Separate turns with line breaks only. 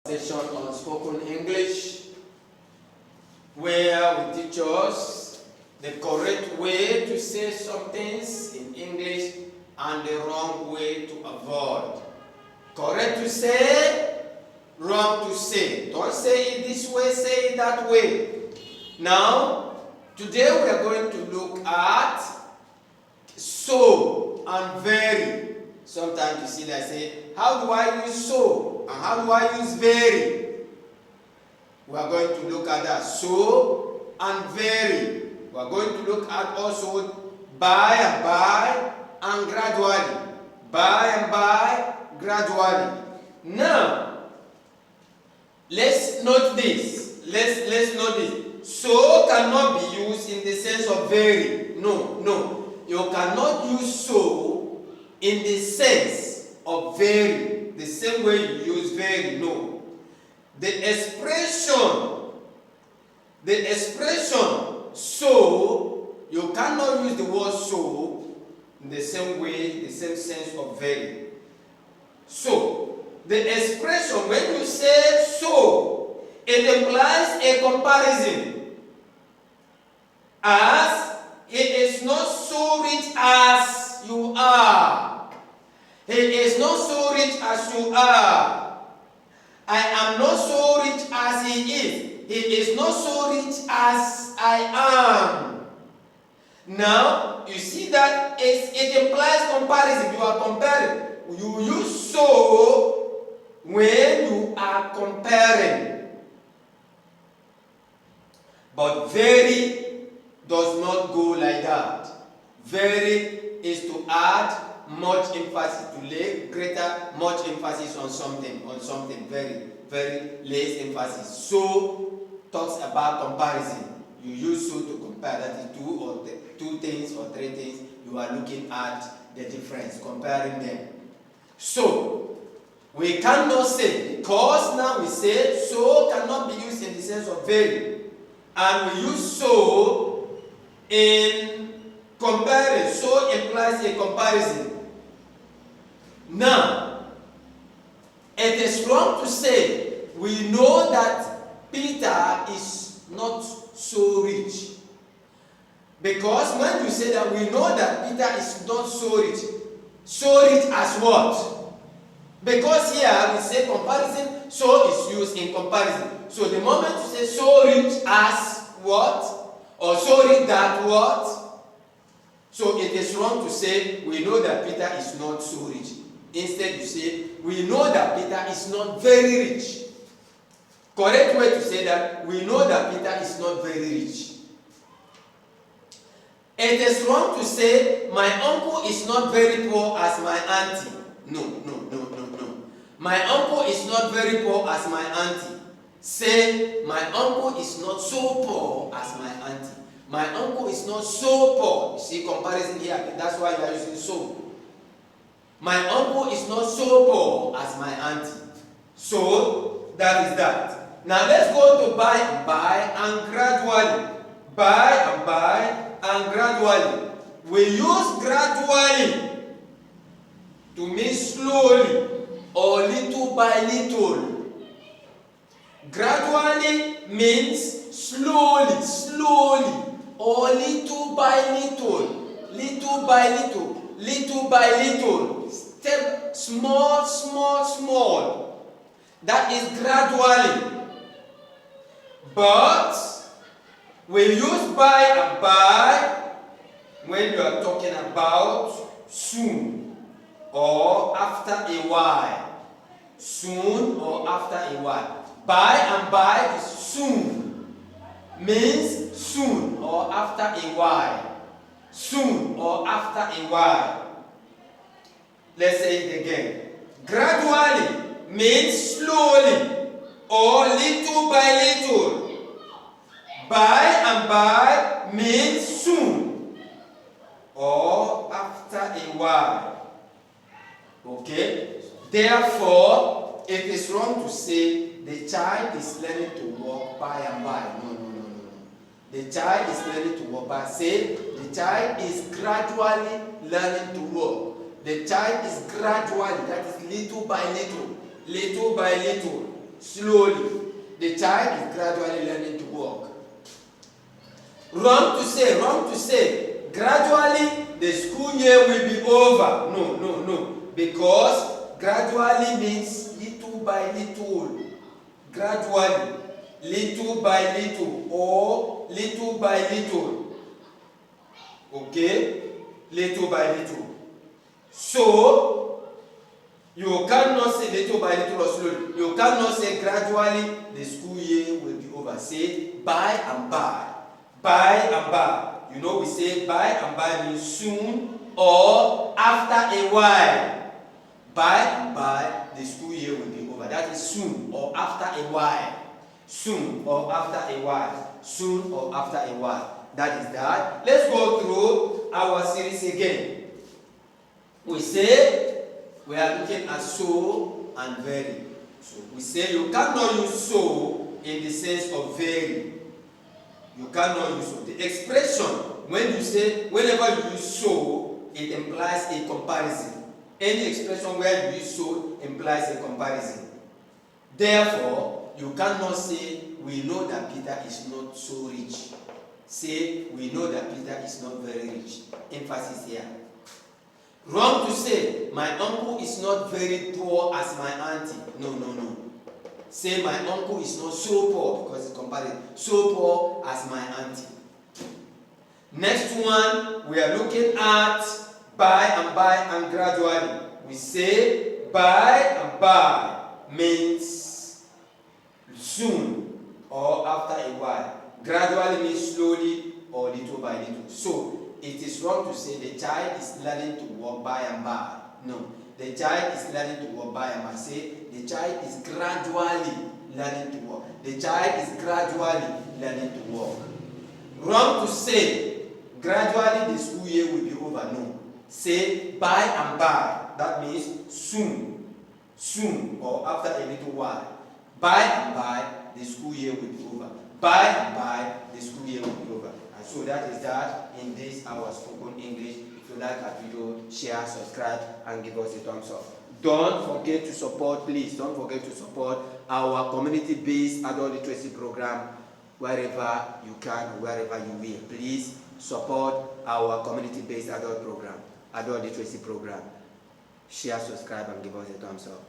Session on spoken English, where we teach us the correct way to say some things in English and the wrong way to avoid. Correct to say, wrong to say. Don't say it this way, say it that way. Now, today we are going to look at so and very. Sometimes you see that I say, how do I use so and how do I use very? We are going to look at that, so and very. We are going to look at also by and by and gradually. By and by, gradually. Now, let's note this. Let's note this. So cannot be used in the sense of very. No. You cannot use so in the sense of very, the same way you use very, no. The expression so, you cannot use the word so in the same way, the same sense of very. So, the expression, when you say so, it implies a comparison. As he is not so rich as you are. He is not so rich as you are. I am not so rich as he is. He is not so rich as I am. Now, you see that it implies comparison. You are comparing. You use so when you are comparing. But very does not go like that. Very is to add much emphasis, to lay much emphasis on something, very less emphasis. So talks about comparison. You use so to compare, that is two things or three things. You are looking at the difference, comparing them. So we cannot say, because now we say so cannot be used in the sense of very, and we use so in comparing. So implies a comparison. Now, it is wrong to say we know that Peter is not so rich. Because when you say that we know that Peter is not so rich as what? Because here we say comparison, so is used in comparison. So the moment you say so rich as what? Or so rich that what? So it is wrong to say we know that Peter is not so rich. Instead you say we know that Peter is not very rich. Correct way to say that we know that Peter is not very rich. It is wrong to say my uncle is not very poor as my auntie. No. My uncle is not very poor as my auntie. Say my uncle is not so poor as my auntie. My uncle is not so poor. You see comparison here. That's why you are using so. My uncle is not so poor as my auntie. So that is that. Now let's go to by and gradually. By and gradually. We use gradually to mean slowly or little by little. Gradually means slowly or little by little. Step small. That is gradually. But we use by and by when you are talking about soon or after a while. Soon or after a while. By and by is soon. Means soon or after a while. Soon or after a while. Let's say it again. Gradually means slowly or little by little. By and by means soon or after a while. Okay? Therefore, it is wrong to say the child is learning to walk by and by. No. The child is learning to walk by. Say the child is gradually learning to walk. The child is gradually, that is little by little. slowly. The child is gradually learning to walk. Wrong to say, gradually the school year will be over. No. Because gradually means little by little. Gradually, little by little, or little by little. Okay? Little by little. So, you cannot say little by little or slowly. You cannot say gradually the school year will be over. Say by and by. By and by. You know, we say by and by means soon or after a while. By and by the school year will be over. That is soon or after a while. Soon or after a while. Soon or after a while. That is that. Let's go through our series again. We say we are looking at so and very. So we say you cannot use so in the sense of very. You cannot use so. The expression when you say whenever you use so, it implies a comparison. Any expression where you use so implies a comparison. Therefore, you cannot say we know that Peter is not so rich. Say we know that Peter is not very rich. Emphasis here. Wrong to say, my uncle is not very poor as my auntie. No. Say my uncle is not so poor, because it's comparing so poor as my auntie. Next one, we are looking at by and gradually. We say by and by means soon or after a while. Gradually means slowly or little by little. So, it is wrong to say the child is learning to walk by and by. No. The child is learning to walk by and by. Say the child is gradually learning to walk. The child is gradually learning to walk. Wrong to say gradually the school year will be over. No. Say by and by. That means soon. Soon or after a little while. By and by the school year will be over. By and by the school year will be over. So that is that in this our spoken English. If you like our video, share, subscribe, and give us a thumbs up. Don't forget to support, please, don't forget to support our community-based adult literacy program wherever you can, wherever you will. Please support our community-based adult literacy program. Share, subscribe, and give us a thumbs up.